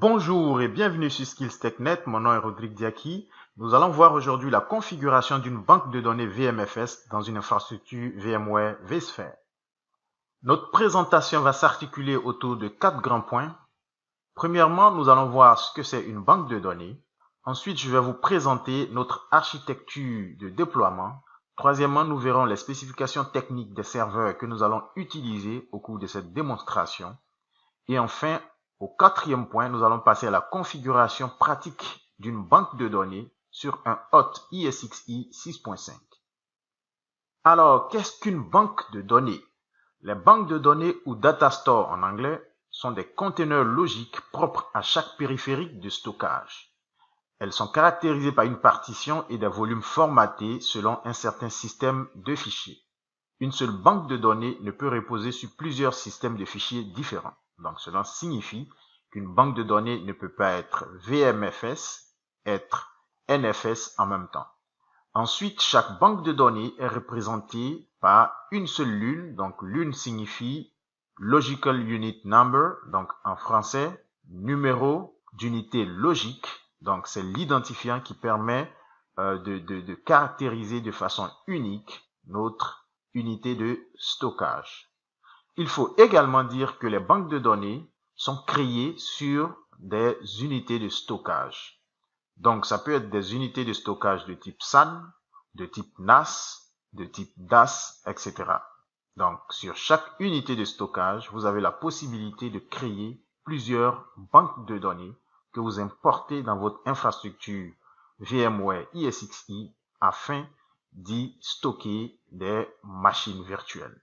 Bonjour et bienvenue sur SkillsTechNet, mon nom est Rodrigue Diaki. Nous allons voir aujourd'hui la configuration d'une banque de données VMFS dans une infrastructure VMware vSphere. Notre présentation va s'articuler autour de 4 grands points. Premièrement, nous allons voir ce que c'est une banque de données. Ensuite, je vais vous présenter notre architecture de déploiement. Troisièmement, nous verrons les spécifications techniques des serveurs que nous allons utiliser au cours de cette démonstration. Et enfin, au quatrième point, nous allons passer à la configuration pratique d'une banque de données sur un hôte ESXi 6.5. Alors, qu'est-ce qu'une banque de données? Les banques de données ou data store en anglais sont des conteneurs logiques propres à chaque périphérique de stockage. Elles sont caractérisées par une partition et des volumes formatés selon un certain système de fichiers. Une seule banque de données ne peut reposer sur plusieurs systèmes de fichiers différents. Donc, cela signifie qu'une banque de données ne peut pas être VMFS, être NFS en même temps. Ensuite, chaque banque de données est représentée par une seule LUN. Donc, LUN signifie Logical Unit Number, donc en français, numéro d'unité logique. Donc, c'est l'identifiant qui permet de caractériser de façon unique notre unité de stockage. Il faut également dire que les banques de données sont créées sur des unités de stockage. Donc, ça peut être des unités de stockage de type SAN, de type NAS, de type DAS, etc. Donc, sur chaque unité de stockage, vous avez la possibilité de créer plusieurs banques de données que vous importez dans votre infrastructure VMware ESXi afin d'y stocker des machines virtuelles.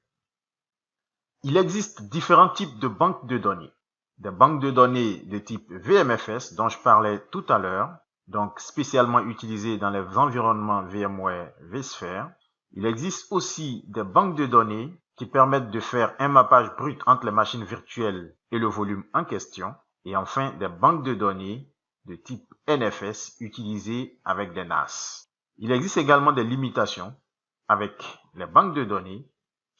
Il existe différents types de banques de données. Des banques de données de type VMFS dont je parlais tout à l'heure, donc spécialement utilisées dans les environnements VMware vSphere. Il existe aussi des banques de données qui permettent de faire un mappage brut entre les machines virtuelles et le volume en question. Et enfin, des banques de données de type NFS utilisées avec des NAS. Il existe également des limitations avec les banques de données.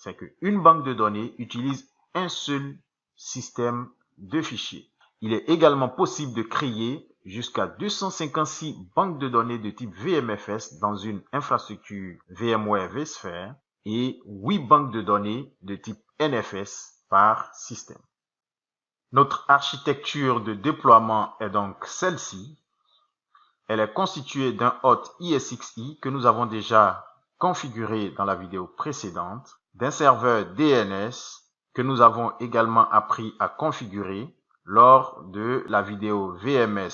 C'est qu'une banque de données utilise un seul système de fichiers. Il est également possible de créer jusqu'à 256 banques de données de type VMFS dans une infrastructure VMware vSphere et 8 banques de données de type NFS par système. Notre architecture de déploiement est donc celle-ci. Elle est constituée d'un hôte ESXi que nous avons déjà configuré dans la vidéo précédente, d'un serveur DNS que nous avons également appris à configurer lors de la vidéo VMS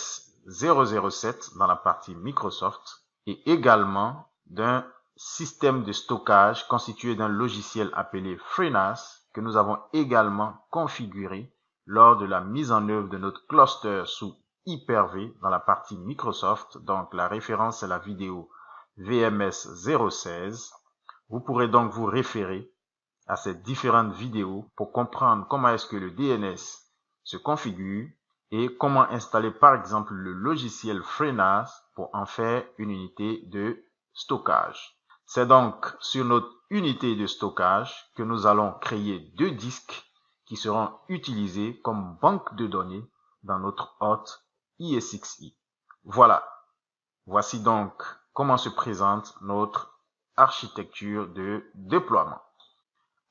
007 dans la partie Microsoft et également d'un système de stockage constitué d'un logiciel appelé FreeNAS que nous avons également configuré lors de la mise en œuvre de notre cluster sous Hyper-V dans la partie Microsoft. Donc la référence est la vidéo VMS 016. Vous pourrez donc vous référer à ces différentes vidéos pour comprendre comment est-ce que le DNS se configure et comment installer par exemple le logiciel FreeNAS pour en faire une unité de stockage. C'est donc sur notre unité de stockage que nous allons créer 2 disques qui seront utilisés comme banque de données dans notre hôte ESXi. Voilà. Voici donc comment se présente notre architecture de déploiement.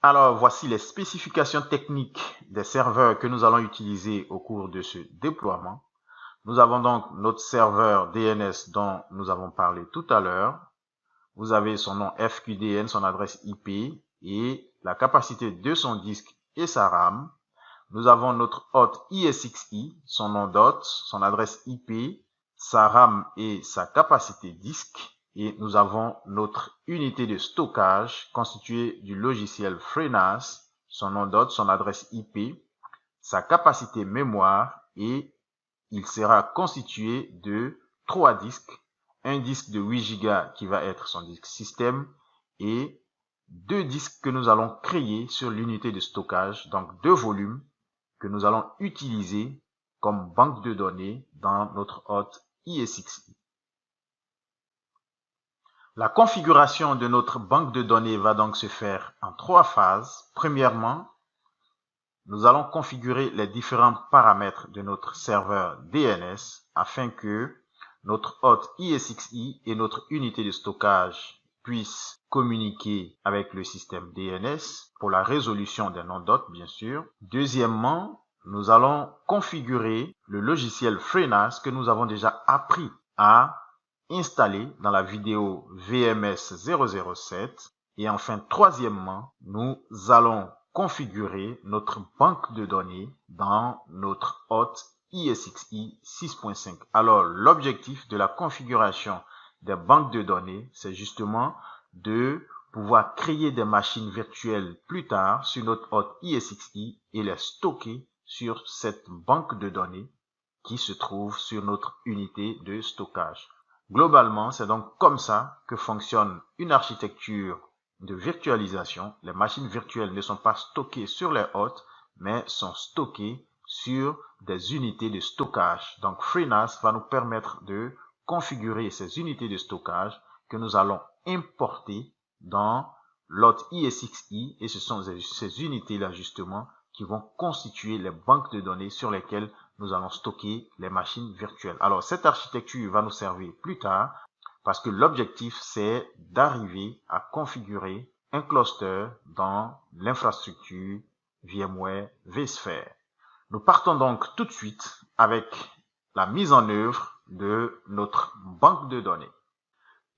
Alors, voici les spécifications techniques des serveurs que nous allons utiliser au cours de ce déploiement. Nous avons donc notre serveur DNS dont nous avons parlé tout à l'heure. Vous avez son nom FQDN, son adresse IP et la capacité de son disque et sa RAM. Nous avons notre hôte ESXi, son nom d'hôte, son adresse IP, sa RAM et sa capacité disque. Et nous avons notre unité de stockage constituée du logiciel FreeNAS, son nom d'hôte, son adresse IP, sa capacité mémoire et il sera constitué de 3 disques, un disque de 8 Go qui va être son disque système et 2 disques que nous allons créer sur l'unité de stockage, donc 2 volumes que nous allons utiliser comme banque de données dans notre hôte ESXi. La configuration de notre banque de données va donc se faire en 3 phases. Premièrement, nous allons configurer les différents paramètres de notre serveur DNS afin que notre hôte ISXi et notre unité de stockage puissent communiquer avec le système DNS pour la résolution des noms d'hôtes, bien sûr. Deuxièmement, nous allons configurer le logiciel FreeNAS que nous avons déjà appris à installer dans la vidéo VMS 007. Et enfin, troisièmement, nous allons configurer notre banque de données dans notre hôte ISXi 6.5. Alors, l'objectif de la configuration des banques de données, c'est justement de pouvoir créer des machines virtuelles plus tard sur notre hôte ISXi et les stocker sur cette banque de données qui se trouve sur notre unité de stockage. Globalement, c'est donc comme ça que fonctionne une architecture de virtualisation. Les machines virtuelles ne sont pas stockées sur les hôtes, mais sont stockées sur des unités de stockage. Donc, FreeNAS va nous permettre de configurer ces unités de stockage que nous allons importer dans l'hôte ISXi, et ce sont ces unités-là justement qui vont constituer les banques de données sur lesquelles nous allons stocker les machines virtuelles. Alors, cette architecture va nous servir plus tard parce que l'objectif, c'est d'arriver à configurer un cluster dans l'infrastructure VMware vSphere. Nous partons donc tout de suite avec la mise en œuvre de notre banque de données.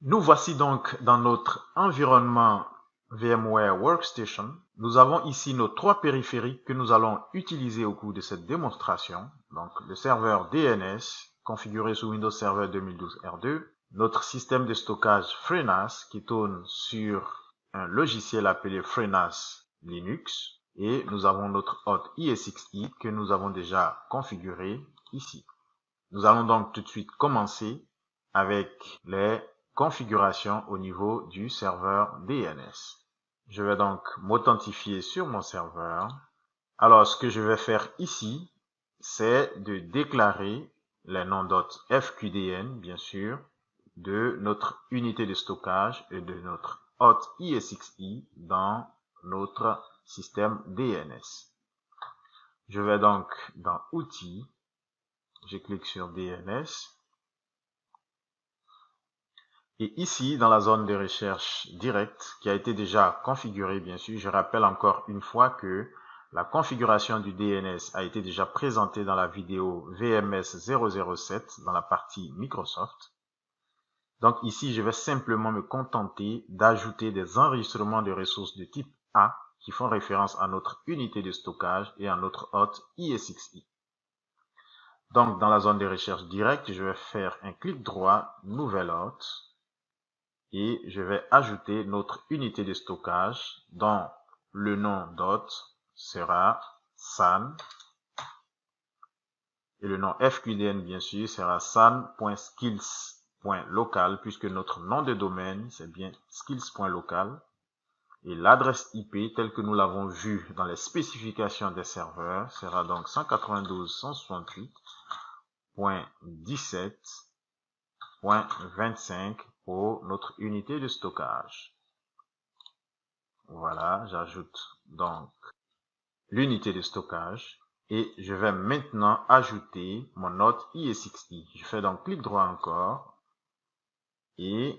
Nous voici donc dans notre environnement VMware Workstation. Nous avons ici nos trois périphériques que nous allons utiliser au cours de cette démonstration. Donc, le serveur DNS configuré sous Windows Server 2012 R2, notre système de stockage FreeNAS qui tourne sur un logiciel appelé FreeNAS Linux, et nous avons notre hôte ISXi que nous avons déjà configuré ici. Nous allons donc tout de suite commencer avec les configurations au niveau du serveur DNS. Je vais donc m'authentifier sur mon serveur. Alors, ce que je vais faire ici, c'est de déclarer les noms d'hôtes FQDN, bien sûr, de notre unité de stockage et de notre hôte ISXi dans notre système DNS. Je vais donc dans Outils, je clique sur DNS. Et ici, dans la zone de recherche directe, qui a été déjà configurée, bien sûr, je rappelle encore une fois que la configuration du DNS a été déjà présentée dans la vidéo VMS 007 dans la partie Microsoft. Donc ici, je vais simplement me contenter d'ajouter des enregistrements de ressources de type A qui font référence à notre unité de stockage et à notre hôte ISXi. Donc, dans la zone de recherche directe, je vais faire un clic droit, Nouvel hôte, et je vais ajouter notre unité de stockage dont le nom d'hôte sera san, et le nom FQDN, bien sûr, sera san.skills.local, puisque notre nom de domaine, c'est bien skills.local. Et l'adresse IP, telle que nous l'avons vu dans les spécifications des serveurs, sera donc 192.168.17.25 pour notre unité de stockage. Voilà, j'ajoute donc l'unité de stockage et je vais maintenant ajouter mon hôte ISXi. Je fais donc clic droit encore et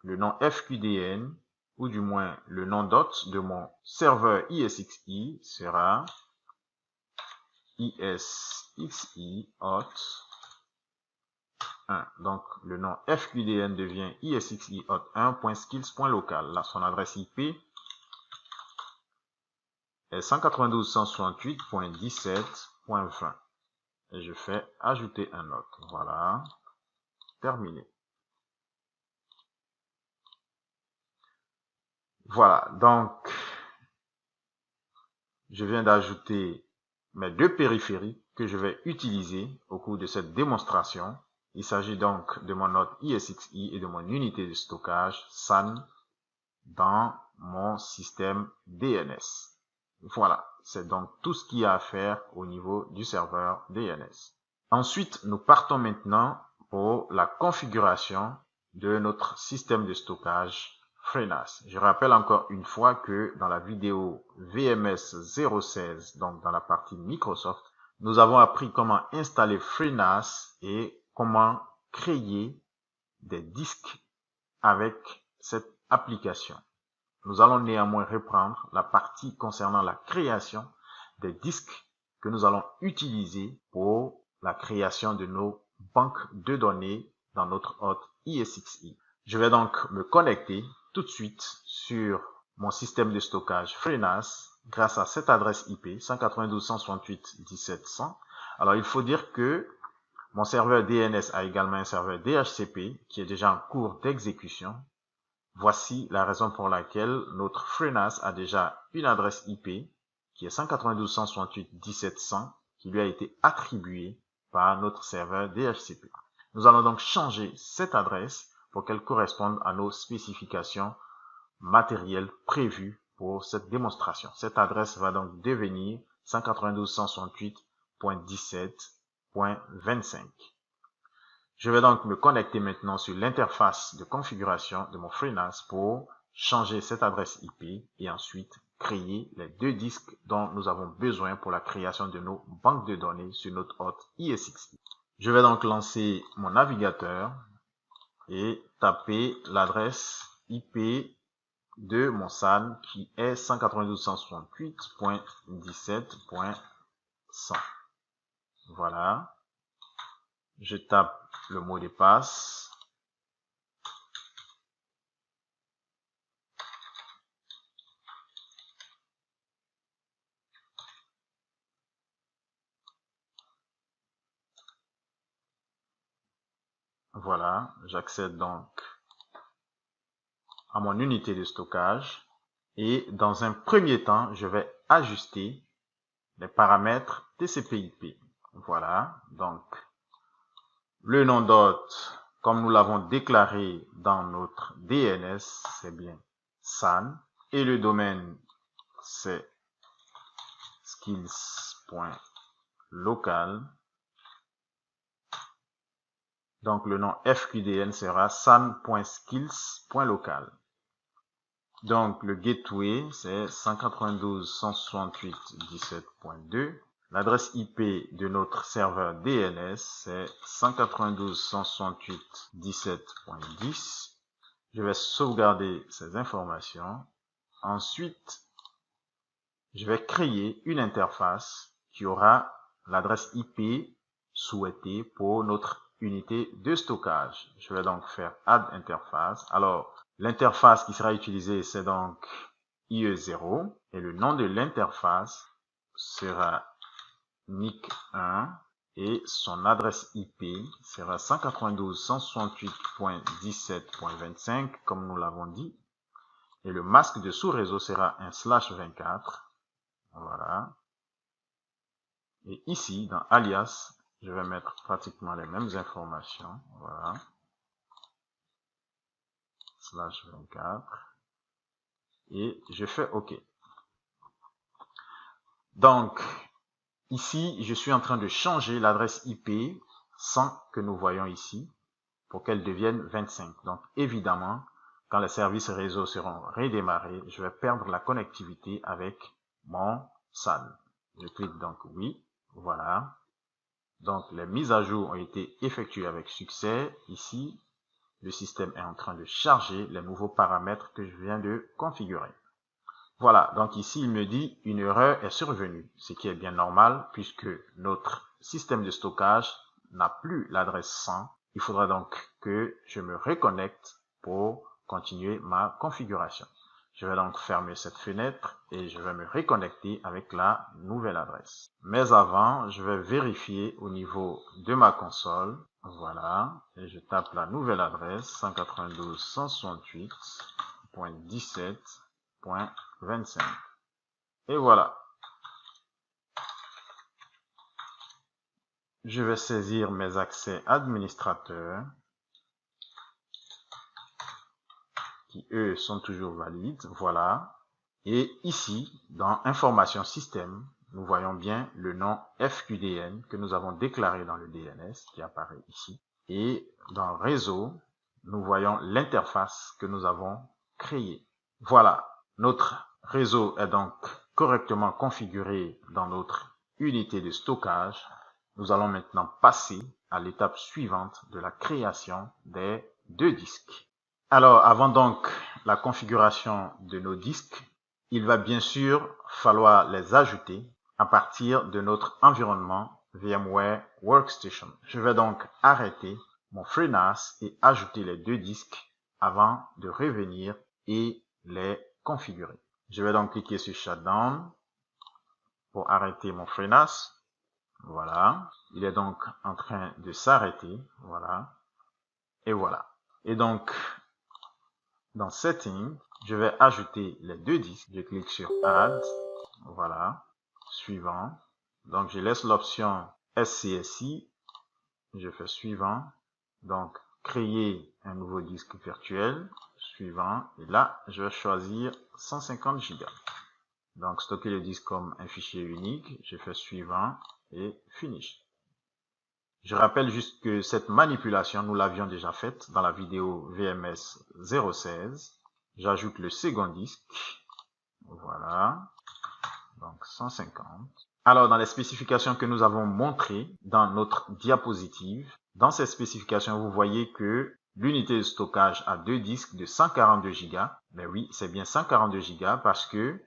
le nom FQDN, ou du moins le nom d'hôte de mon serveur ISXi sera ISXi hôte 1. Donc le nom FQDN devient ISXi hôte 1.skills.local. Là, son adresse IP est 192.168.17.20. Et je fais ajouter un autre. Voilà. Terminé. Voilà, donc je viens d'ajouter mes deux périphériques que je vais utiliser au cours de cette démonstration. Il s'agit donc de mon hôte ISXi et de mon unité de stockage SAN dans mon système DNS. Voilà, c'est donc tout ce qu'il y a à faire au niveau du serveur DNS. Ensuite, nous partons maintenant pour la configuration de notre système de stockage FreeNAS. Je rappelle encore une fois que dans la vidéo VMS 016, donc dans la partie Microsoft, nous avons appris comment installer FreeNAS et comment créer des disques avec cette application. Nous allons néanmoins reprendre la partie concernant la création des disques que nous allons utiliser pour la création de nos banques de données dans notre hôte ESXi. Je vais donc me connecter tout de suite sur mon système de stockage FreeNAS grâce à cette adresse IP 192.168.17.100. Alors il faut dire que mon serveur DNS a également un serveur DHCP qui est déjà en cours d'exécution. Voici la raison pour laquelle notre FreeNAS a déjà une adresse IP qui est 192.168.17.100 qui lui a été attribuée par notre serveur DHCP. Nous allons donc changer cette adresse pour qu'elle corresponde à nos spécifications matérielles prévues pour cette démonstration. Cette adresse va donc devenir 192.168.17.25. Je vais donc me connecter maintenant sur l'interface de configuration de mon FreeNAS pour changer cette adresse IP et ensuite créer les deux disques dont nous avons besoin pour la création de nos banques de données sur notre hôte ESXi. Je vais donc lancer mon navigateur et taper l'adresse IP de mon SAN qui est 192.168.17.100. Voilà. Je tape le mot de passe. Voilà, j'accède donc à mon unité de stockage et dans un premier temps, je vais ajuster les paramètres TCP/IP. Voilà, donc le nom d'hôte, comme nous l'avons déclaré dans notre DNS, c'est bien SAN et le domaine c'est skills.local. Donc le nom FQDN sera san.skills.local. Donc le gateway c'est 192.168.17.2. L'adresse IP de notre serveur DNS c'est 192.168.17.10. Je vais sauvegarder ces informations. Ensuite, je vais créer une interface qui aura l'adresse IP souhaitée pour notre unité de stockage. Je vais donc faire Add Interface. Alors, l'interface qui sera utilisée, c'est donc IE0 et le nom de l'interface sera NIC1 et son adresse IP sera 192.168.17.25 comme nous l'avons dit. Et le masque de sous-réseau sera un /24. Voilà. Et ici, dans alias, je vais mettre pratiquement les mêmes informations. Voilà. /24. Et je fais OK. Donc, ici, je suis en train de changer l'adresse IP 100 que nous voyons ici pour qu'elle devienne 25. Donc, évidemment, quand les services réseau seront redémarrés, je vais perdre la connectivité avec mon SAN. Je clique donc oui. Voilà. Donc, les mises à jour ont été effectuées avec succès. Ici, le système est en train de charger les nouveaux paramètres que je viens de configurer. Voilà. Donc, ici, il me dit une erreur est survenue, ce qui est bien normal puisque notre système de stockage n'a plus l'adresse 100. Il faudra donc que je me reconnecte pour continuer ma configuration. Je vais donc fermer cette fenêtre et je vais me reconnecter avec la nouvelle adresse. Mais avant, je vais vérifier au niveau de ma console. Voilà. Et je tape la nouvelle adresse 192.168.17.25. Et voilà. Je vais saisir mes accès administrateurs qui eux sont toujours valides. Voilà. Et ici, dans information système, nous voyons bien le nom FQDN que nous avons déclaré dans le DNS qui apparaît ici. Et dans réseau, nous voyons l'interface que nous avons créer. Voilà, notre réseau est donc correctement configuré dans notre unité de stockage. Nous allons maintenant passer à l'étape suivante de la création des deux disques. Alors, avant donc la configuration de nos disques, il va bien sûr falloir les ajouter à partir de notre environnement VMware Workstation. Je vais donc arrêter mon FreeNAS et ajouter les deux disques avant de revenir et les configurer. Je vais donc cliquer sur Shutdown pour arrêter mon FreeNAS. Voilà. Il est donc en train de s'arrêter. Voilà. Et voilà. Et donc, dans Settings, je vais ajouter les deux disques. Je clique sur Add. Voilà. Suivant. Donc, je laisse l'option SCSI. Je fais suivant. Donc, créer un nouveau disque virtuel. Suivant. Et là, je vais choisir 150 Go. Donc, stocker le disque comme un fichier unique. Je fais suivant et finish. Je rappelle juste que cette manipulation, nous l'avions déjà faite dans la vidéo VMS 016. J'ajoute le second disque. Voilà. Donc 150. Alors, dans les spécifications que nous avons montrées dans notre diapositive, dans ces spécifications, vous voyez que l'unité de stockage a deux disques de 142 Go. Mais oui, c'est bien 142 Go parce que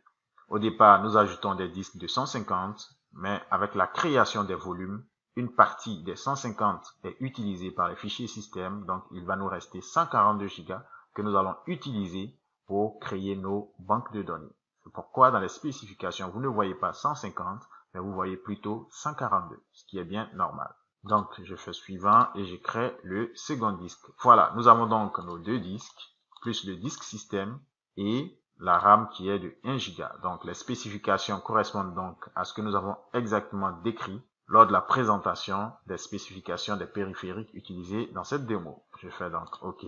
au départ, nous ajoutons des disques de 150, mais avec la création des volumes, une partie des 150 est utilisée par les fichiers système, donc il va nous rester 142 Go que nous allons utiliser pour créer nos banques de données. C'est pourquoi dans les spécifications, vous ne voyez pas 150, mais vous voyez plutôt 142, ce qui est bien normal. Donc, je fais suivant et je crée le second disque. Voilà, nous avons donc nos deux disques, plus le disque système et la RAM qui est de 1 Go. Donc, les spécifications correspondent donc à ce que nous avons exactement décrit lors de la présentation des spécifications des périphériques utilisés dans cette démo. Je fais donc OK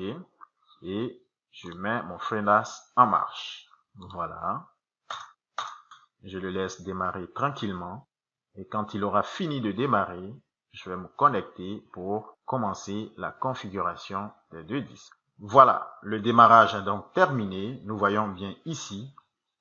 et je mets mon FreeNAS en marche. Voilà. Je le laisse démarrer tranquillement et quand il aura fini de démarrer, je vais me connecter pour commencer la configuration des deux disques. Voilà, le démarrage est donc terminé. Nous voyons bien ici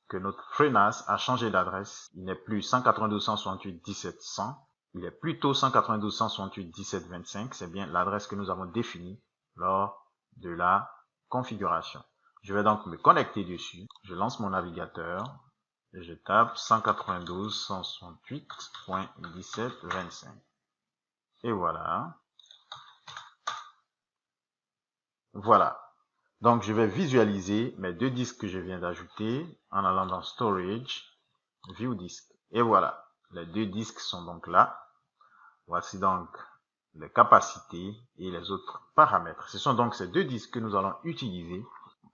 que notre FreeNAS a changé d'adresse. Il n'est plus 192.168.17.100. Il est plutôt 192.168.17.25. C'est bien l'adresse que nous avons définie lors de la configuration. Je vais donc me connecter dessus. Je lance mon navigateur. Et je tape 192.168.17.25. Et voilà. Voilà. Donc, je vais visualiser mes deux disques que je viens d'ajouter en allant dans Storage, View Disk. Et voilà. Les deux disques sont donc là. Voici donc les capacités et les autres paramètres. Ce sont donc ces deux disques que nous allons utiliser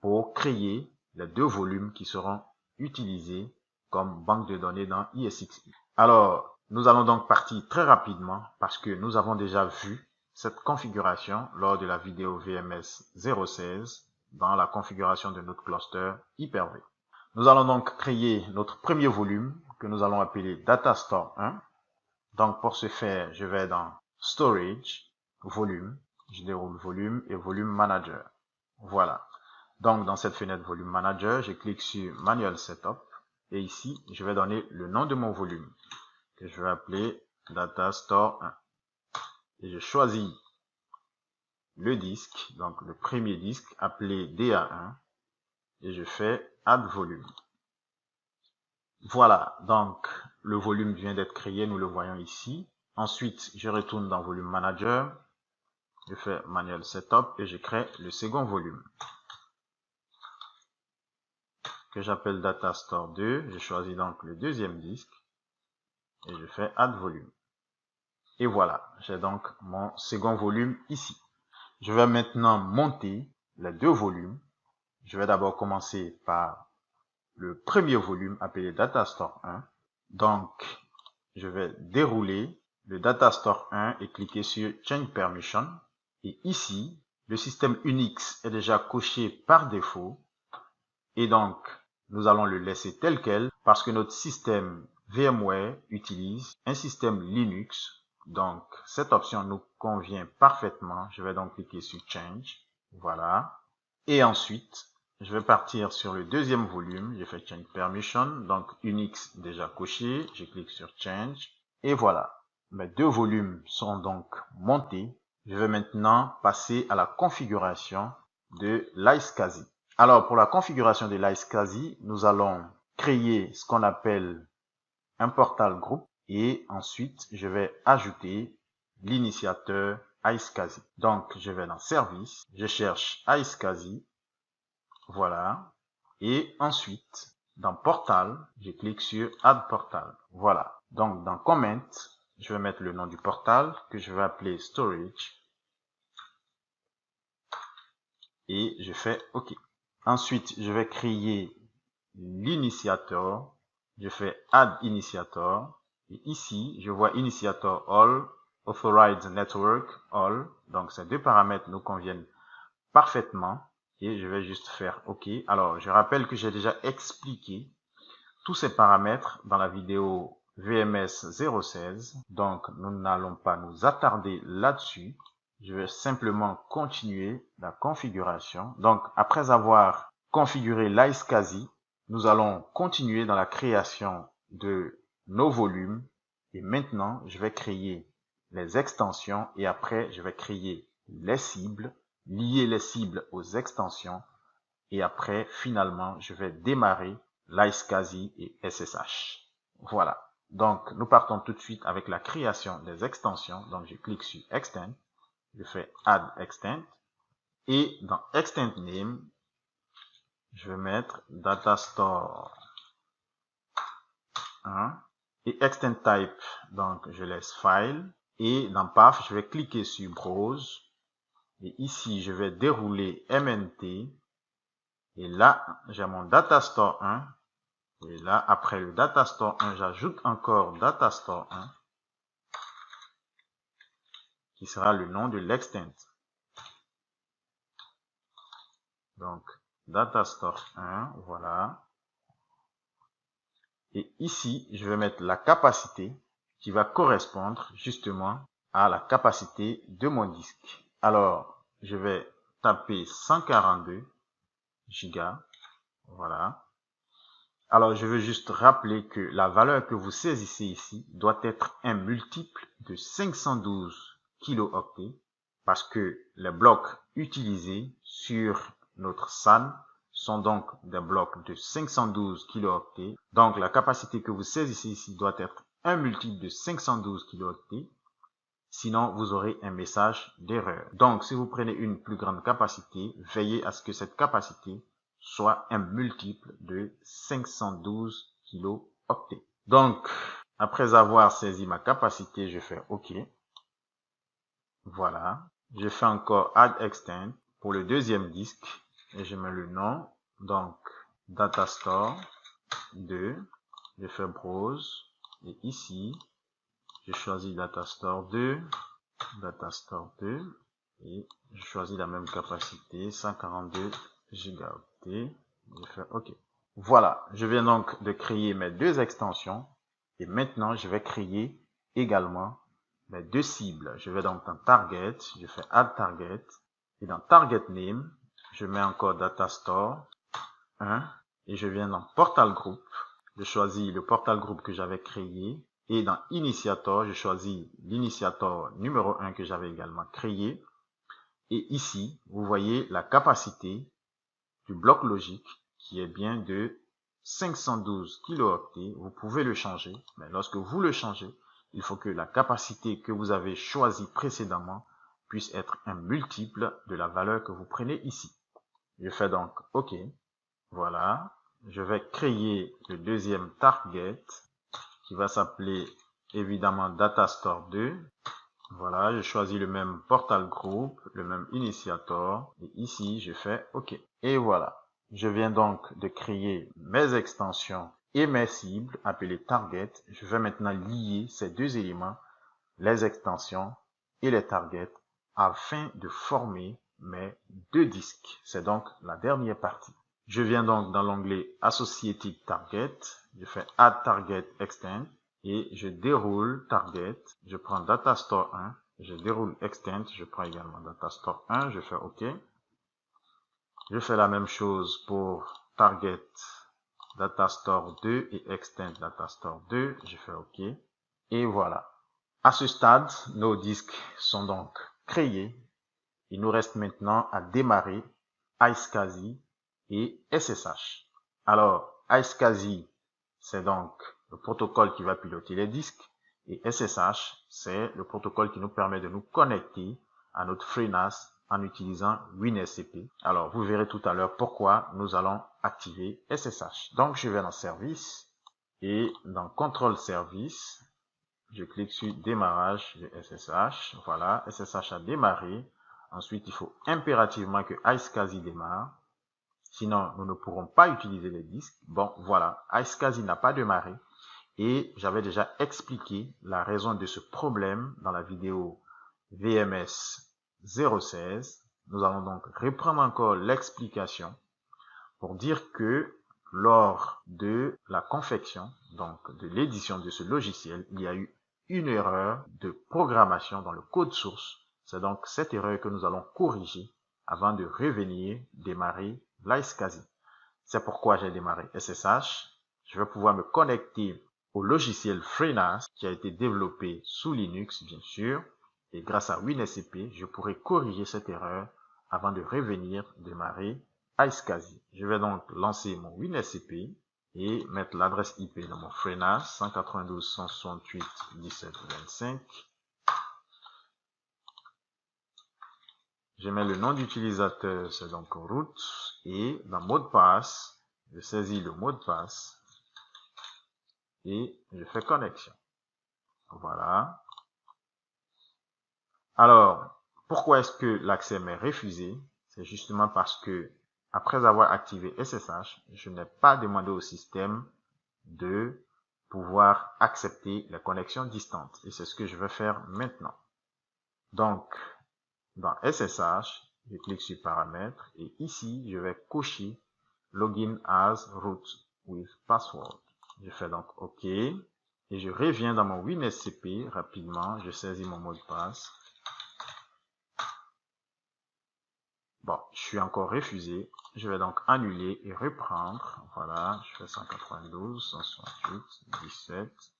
pour créer les deux volumes qui seront utilisés comme banque de données dans ESXi. Alors, nous allons donc partir très rapidement parce que nous avons déjà vu cette configuration lors de la vidéo VMS 016 dans la configuration de notre cluster Hyper-V. Nous allons donc créer notre premier volume que nous allons appeler Datastore 1. Donc, pour ce faire, je vais dans Storage, Volume, je déroule Volume et Volume Manager. Voilà. Donc, dans cette fenêtre Volume Manager, je clique sur Manual Setup et ici, je vais donner le nom de mon volume que je vais appeler Datastore 1. Et je choisis le disque, donc le premier disque appelé DA1 et je fais Add Volume. Voilà, donc le volume vient d'être créé, nous le voyons ici. Ensuite, je retourne dans Volume Manager, je fais Manual Setup et je crée le second volume que j'appelle Datastore 2. Je choisis donc le deuxième disque et je fais Add Volume. Et voilà, j'ai donc mon second volume ici. Je vais maintenant monter les deux volumes. Je vais d'abord commencer par le premier volume appelé Datastore 1. Donc, je vais dérouler le Datastore 1 et cliquer sur Change Permission. Et ici, le système Unix est déjà coché par défaut. Et donc, nous allons le laisser tel quel parce que notre système VMware utilise un système Linux. Donc, cette option nous convient parfaitement. Je vais donc cliquer sur Change. Voilà. Et ensuite, je vais partir sur le deuxième volume. J'ai fait Change Permission, donc Unix déjà coché. Je clique sur Change. Et voilà, mes deux volumes sont donc montés. Je vais maintenant passer à la configuration de l'iSCSI. Alors, pour la configuration de l'iSCSI, nous allons créer ce qu'on appelle un portal groupe et ensuite, je vais ajouter l'initiateur iSCSI. Donc, je vais dans Service, je cherche iSCSI, voilà, et ensuite, dans Portal, je clique sur Add Portal, voilà. Donc, dans Comment, je vais mettre le nom du portal que je vais appeler Storage et je fais OK. Ensuite, je vais créer l'initiateur, je fais Add Initiator et ici, je vois Initiator All, Authorized Network All, donc ces deux paramètres nous conviennent parfaitement et je vais juste faire OK. Alors, je rappelle que j'ai déjà expliqué tous ces paramètres dans la vidéo VMS 016, donc nous n'allons pas nous attarder là-dessus. Je vais simplement continuer la configuration. Donc, après avoir configuré l'iSCSI, nous allons continuer dans la création de nos volumes. Et maintenant, je vais créer les extensions et après, je vais créer les cibles, lier les cibles aux extensions. Et après, finalement, je vais démarrer l'iSCSI et SSH. Voilà. Donc, nous partons tout de suite avec la création des extensions. Donc, je clique sur Extend. Je fais Add Extend. Et dans Extend Name, je vais mettre Datastore 1. Et Extend Type, donc je laisse File. Et dans Path, je vais cliquer sur Browse. Et ici, je vais dérouler MNT. Et là, j'ai mon Datastore 1. Et là, après le Datastore 1, j'ajoute encore Datastore 1, qui sera le nom de l'extent. Donc, Datastore 1, voilà. Et ici, je vais mettre la capacité qui va correspondre justement à la capacité de mon disque. Alors, je vais taper 142 Go. Voilà. Alors, je veux juste rappeler que la valeur que vous saisissez ici doit être un multiple de 512 kilooctets parce que les blocs utilisés sur notre SAN sont donc des blocs de 512 kilooctets. Donc, la capacité que vous saisissez ici doit être un multiple de 512 kilooctets. Sinon, vous aurez un message d'erreur. Donc, si vous prenez une plus grande capacité, veillez à ce que cette capacité soit un multiple de 512 kilooctets. Donc, après avoir saisi ma capacité, je fais OK. Voilà. Je fais encore Add Extend pour le deuxième disque et je mets le nom. Donc, Datastore 2. Je fais Browse et ici, je choisis Datastore 2. Datastore 2 et je choisis la même capacité 142 gigaoctets. Je fais OK. Voilà, je viens donc de créer mes deux extensions et maintenant je vais créer également mes deux cibles. Je vais donc dans Target, je fais Add Target et dans Target Name, je mets encore Datastore 1 et je viens dans Portal Group. Je choisis le Portal Group que j'avais créé. Et dans Initiator, je choisis l'initiator numéro 1 que j'avais également créé. Et ici, vous voyez la capacité du bloc logique qui est bien de 512 kilooctets. Vous pouvez le changer, mais lorsque vous le changez, il faut que la capacité que vous avez choisie précédemment puisse être un multiple de la valeur que vous prenez ici. Je fais donc OK. Voilà. Je vais créer le deuxième target qui va s'appeler évidemment Datastore 2. Voilà, je choisis le même portal group, le même initiator, et ici je fais OK. Et voilà, je viens donc de créer mes extensions et mes cibles appelées target. Je vais maintenant lier ces deux éléments, les extensions et les targets, afin de former mes deux disques. C'est donc la dernière partie. Je viens donc dans l'onglet Associated Target, je fais Add Target Extend et je déroule Target, je prends Datastore 1, je déroule Extend, je prends également Datastore 1, je fais OK. Je fais la même chose pour Target Datastore 2 et Extend Datastore 2. Je fais OK. Et voilà. À ce stade, nos disques sont donc créés. Il nous reste maintenant à démarrer iSCSI et SSH. Alors, iSCSI, c'est donc le protocole qui va piloter les disques et SSH, c'est le protocole qui nous permet de nous connecter à notre FreeNAS en utilisant WinSCP. Alors, vous verrez tout à l'heure pourquoi nous allons activer SSH. Donc, je vais dans Service et dans Contrôle Service, je clique sur Démarrage de SSH. Voilà, SSH a démarré. Ensuite, il faut impérativement que iSCSI démarre. Sinon, nous ne pourrons pas utiliser les disques. Bon, voilà, iSCSI n'a pas démarré. Et j'avais déjà expliqué la raison de ce problème dans la vidéo VMS 016. Nous allons donc reprendre encore l'explication pour dire que lors de la confection, donc de l'édition de ce logiciel, il y a eu une erreur de programmation dans le code source. C'est donc cette erreur que nous allons corriger avant de revenir démarrer l'iSCSI. C'est pourquoi j'ai démarré SSH. Je vais pouvoir me connecter au logiciel FreeNAS qui a été développé sous Linux, bien sûr. Et grâce à WinSCP, je pourrai corriger cette erreur avant de revenir démarrer iSCSI. Je vais donc lancer mon WinSCP et mettre l'adresse IP de mon FreeNAS 192.168.17.25. Je mets le nom d'utilisateur, c'est donc root, et dans mot de passe, je saisis le mot de passe et je fais connexion. Voilà. Alors, pourquoi est-ce que l'accès m'est refusé? C'est justement parce que, après avoir activé SSH, je n'ai pas demandé au système de pouvoir accepter les connexions distantes. Et c'est ce que je vais faire maintenant. Donc, dans SSH, je clique sur Paramètres et ici, je vais cocher Login as root with password. Je fais donc OK et je reviens dans mon WinSCP rapidement. Je saisis mon mot de passe. Bon, je suis encore refusé. Je vais donc annuler et reprendre. Voilà, je fais 192, 168, 17,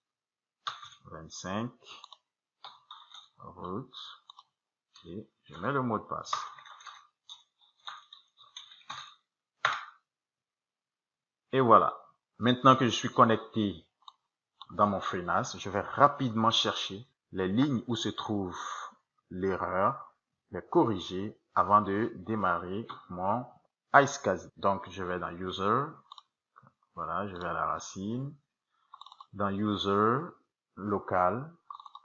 25, root et je mets le mot de passe. Et voilà. Maintenant que je suis connecté dans mon FreeNAS, je vais rapidement chercher les lignes où se trouve l'erreur, les corriger avant de démarrer mon iSCSI. Donc, je vais dans User. Voilà, je vais à la racine. Dans User, Local,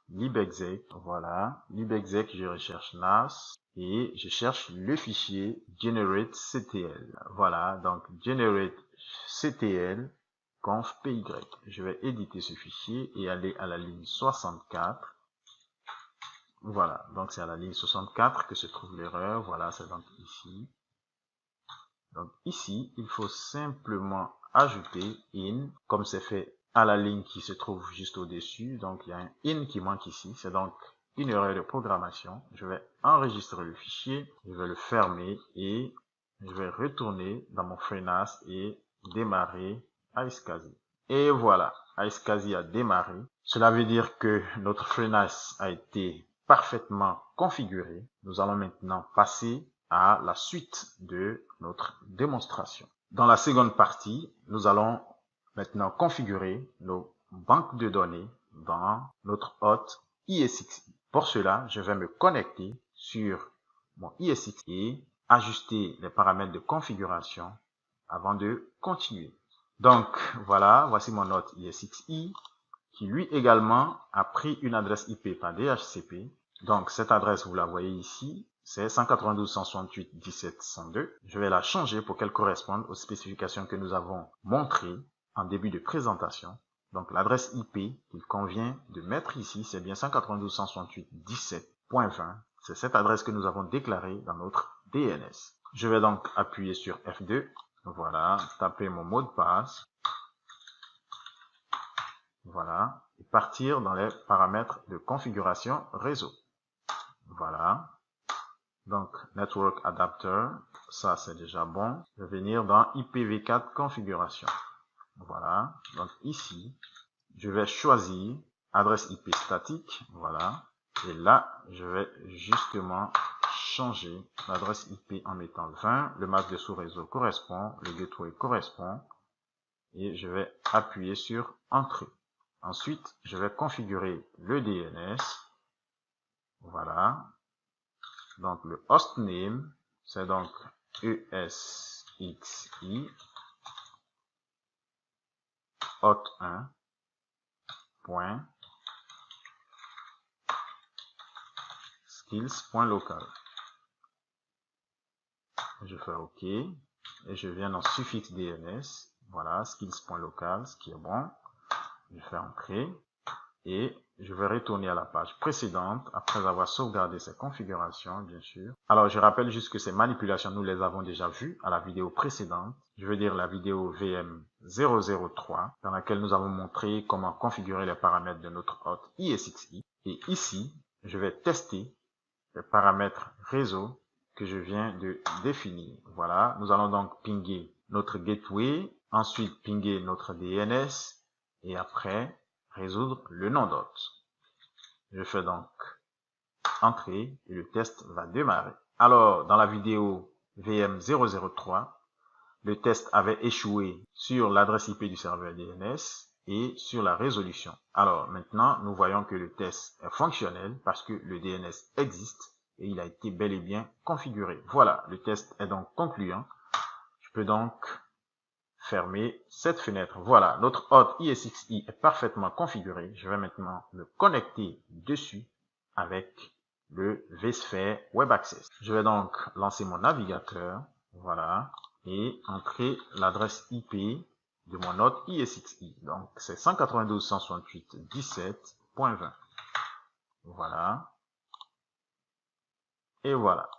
libexec. Voilà, libexec, je recherche NAS et je cherche le fichier generatectl. Voilà, donc generatectl conf py. Je vais éditer ce fichier et aller à la ligne 64. Voilà, donc c'est à la ligne 64 que se trouve l'erreur. Voilà, c'est donc ici. Donc ici, il faut simplement ajouter in, comme c'est fait à la ligne qui se trouve juste au-dessus. Donc il y a un in qui manque ici. C'est donc une erreur de programmation. Je vais enregistrer le fichier, je vais le fermer et je vais retourner dans mon FreeNAS et démarrer iSCSI. Et voilà, iSCSI a démarré. Cela veut dire que notre FreeNAS a été parfaitement configuré. Nous allons maintenant passer à la suite de notre démonstration. Dans la seconde partie, nous allons maintenant configurer nos banques de données dans notre hôte ISXi. Pour cela, je vais me connecter sur mon ISXi et ajuster les paramètres de configuration avant de continuer. Donc, voilà, voici mon hôte ISXi qui lui également a pris une adresse IP par DHCP. Donc, cette adresse, vous la voyez ici, c'est 192.168.17.102. Je vais la changer pour qu'elle corresponde aux spécifications que nous avons montrées en début de présentation. Donc, l'adresse IP qu'il convient de mettre ici, c'est bien 192.168.17.20. C'est cette adresse que nous avons déclarée dans notre DNS. Je vais donc appuyer sur F2. Voilà, taper mon mot de passe. Voilà, et partir dans les paramètres de configuration réseau. Voilà, donc Network Adapter ça c'est déjà bon. Je vais venir dans IPv4 configuration. Voilà. Donc ici, je vais choisir adresse IP statique. Voilà. Et là, je vais justement changer l'adresse IP en mettant 20. Le masque de sous-réseau correspond. Le gateway correspond. Et je vais appuyer sur Entrée. Ensuite, je vais configurer le DNS. Voilà. Donc, le hostname, c'est donc ESXi hot1.skills.local. Je fais OK. Et je viens dans suffixe DNS. Voilà, skills.local, ce qui est bon. Je fais Entrer. Et je vais retourner à la page précédente après avoir sauvegardé ces configurations, bien sûr. Alors, je rappelle juste que ces manipulations, nous les avons déjà vues à la vidéo précédente. Je veux dire la vidéo VM003, dans laquelle nous avons montré comment configurer les paramètres de notre hôte ISXi. Et ici, je vais tester les paramètres réseau que je viens de définir. Voilà, nous allons donc pinguer notre gateway, ensuite pinguer notre DNS, et après, résoudre le nom d'hôte. Je fais donc Entrer et le test va démarrer. Alors, dans la vidéo VM003, le test avait échoué sur l'adresse IP du serveur DNS et sur la résolution. Alors, maintenant, nous voyons que le test est fonctionnel parce que le DNS existe et il a été bel et bien configuré. Voilà, le test est donc concluant. Je peux donc fermer cette fenêtre. Voilà, notre hôte ISXi est parfaitement configuré. Je vais maintenant me connecter dessus avec le vSphere Web Access. Je vais donc lancer mon navigateur, voilà, et entrer l'adresse IP de mon hôte ISXi. Donc, c'est 192.168.17.20. Voilà. Et voilà.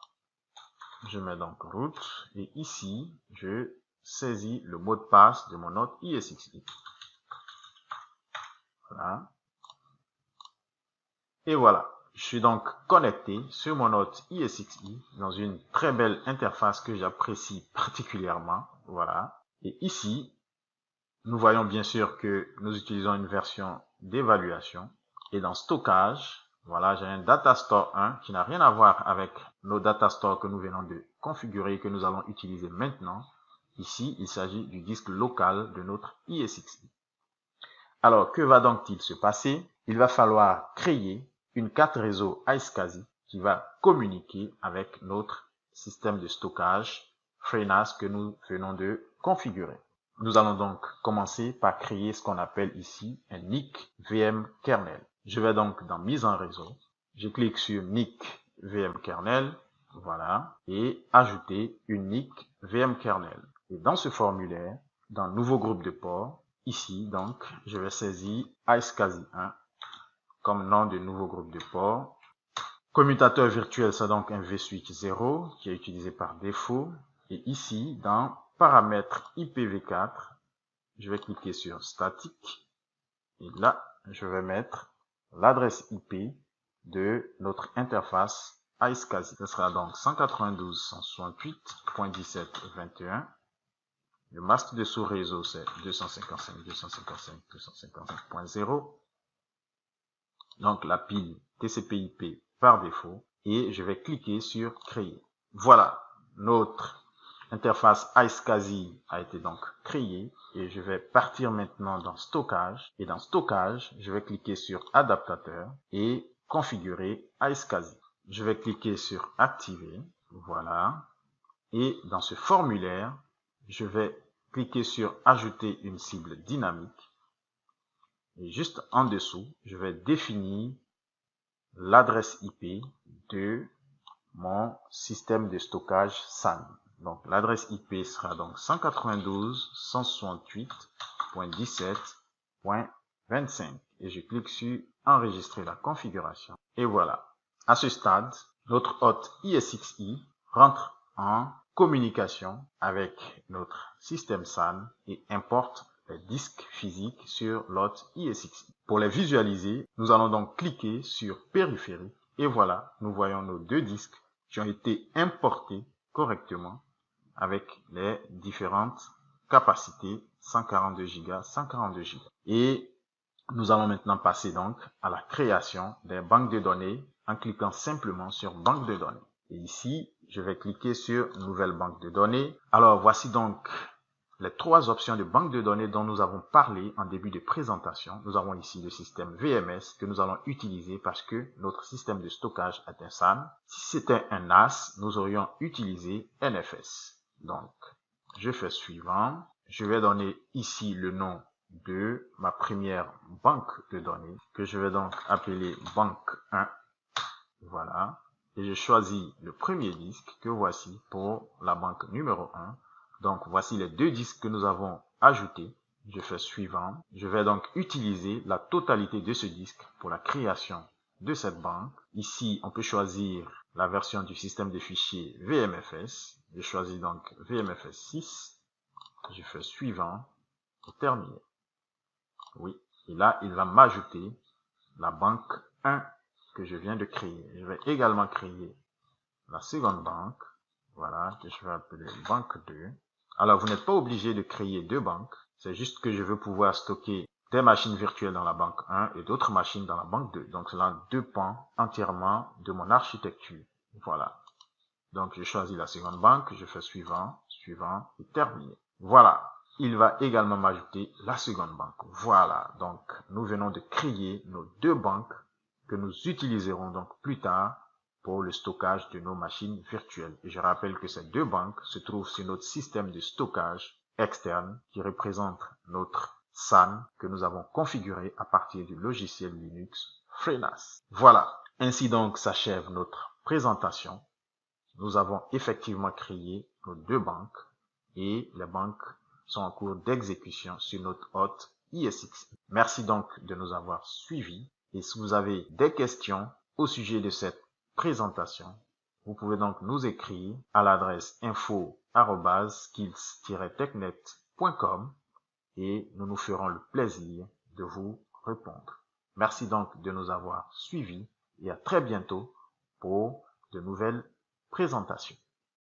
Je mets donc root, et ici, je saisis le mot de passe de mon hôte ISXi. Voilà. Et voilà. Je suis donc connecté sur mon hôte ISXi dans une très belle interface que j'apprécie particulièrement. Voilà. Et ici, nous voyons bien sûr que nous utilisons une version d'évaluation. Et dans stockage, voilà, j'ai un Datastore 1 qui n'a rien à voir avec nos Datastore que nous venons de configurer et que nous allons utiliser maintenant. Ici, il s'agit du disque local de notre ISXi. Alors, que va donc-il se passer? Il va falloir créer une carte réseau iSCSI qui va communiquer avec notre système de stockage FreeNAS que nous venons de configurer. Nous allons donc commencer par créer ce qu'on appelle ici un NIC VM kernel. Je vais donc dans Mise en réseau. Je clique sur NIC VM kernel. Voilà. Et ajouter une NIC VM kernel. Et dans ce formulaire, dans Nouveau groupe de port, ici, donc, je vais saisir iSCSI 1 comme nom de nouveau groupe de port. Commutateur virtuel, c'est donc un vSwitch 0 qui est utilisé par défaut. Et ici, dans paramètres IPv4, je vais cliquer sur statique. Et là, je vais mettre l'adresse IP de notre interface iSCSI. Ce sera donc 192.168.17.21. Le masque de sous-réseau, c'est 255.255.255.0. Donc, la pile TCP/IP par défaut. Et je vais cliquer sur Créer. Voilà, notre interface iSCSI a été donc créée. Et je vais partir maintenant dans Stockage. Et dans Stockage, je vais cliquer sur Adaptateur et configurer iSCSI. Je vais cliquer sur Activer. Voilà. Et dans ce formulaire, je vais cliquer sur Ajouter une cible dynamique. Et juste en dessous, je vais définir l'adresse IP de mon système de stockage SAN. Donc, l'adresse IP sera donc 192.168.17.25. Et je clique sur Enregistrer la configuration. Et voilà. À ce stade, notre hôte ISXi rentre en communication avec notre système SAN et importe les disques physiques sur l'hôte ISXi. Pour les visualiser, nous allons donc cliquer sur Périphérique et voilà, nous voyons nos deux disques qui ont été importés correctement avec les différentes capacités 142 Go, 142 Go. Et nous allons maintenant passer donc à la création des banques de données en cliquant simplement sur banque de données. Et ici, je vais cliquer sur nouvelle banque de données. Alors, voici donc les trois options de banque de données dont nous avons parlé en début de présentation. Nous avons ici le système VMS que nous allons utiliser parce que notre système de stockage est un SAN. Si c'était un NAS, nous aurions utilisé NFS. Donc, je fais suivant. Je vais donner ici le nom de ma première banque de données que je vais donc appeler banque 1. Voilà. Et je choisis le premier disque que voici pour la banque numéro 1. Donc, voici les deux disques que nous avons ajoutés. Je fais suivant. Je vais donc utiliser la totalité de ce disque pour la création de cette banque. Ici, on peut choisir la version du système de fichiers VMFS. Je choisis donc VMFS 6. Je fais suivant pour terminer. Oui. Et là, il va m'ajouter la banque 1 que je viens de créer. Je vais également créer la seconde banque. Voilà, que je vais appeler banque 2. Alors, vous n'êtes pas obligé de créer deux banques. C'est juste que je veux pouvoir stocker des machines virtuelles dans la banque 1 et d'autres machines dans la banque 2. Donc, cela dépend entièrement de mon architecture. Voilà. Donc, je choisis la seconde banque, je fais suivant, suivant et terminé. Voilà. Il va également m'ajouter la seconde banque. Voilà. Donc, nous venons de créer nos deux banques que nous utiliserons donc plus tard pour le stockage de nos machines virtuelles. Et je rappelle que ces deux banques se trouvent sur notre système de stockage externe qui représente notre SAN que nous avons configuré à partir du logiciel Linux FreeNAS. Voilà. Ainsi donc s'achève notre présentation. Nous avons effectivement créé nos deux banques et les banques sont en cours d'exécution sur notre hôte ISX. Merci donc de nous avoir suivis. Et si vous avez des questions au sujet de cette présentation, vous pouvez donc nous écrire à l'adresse info@skills-technet.com et nous nous ferons le plaisir de vous répondre. Merci donc de nous avoir suivis et à très bientôt pour de nouvelles présentations.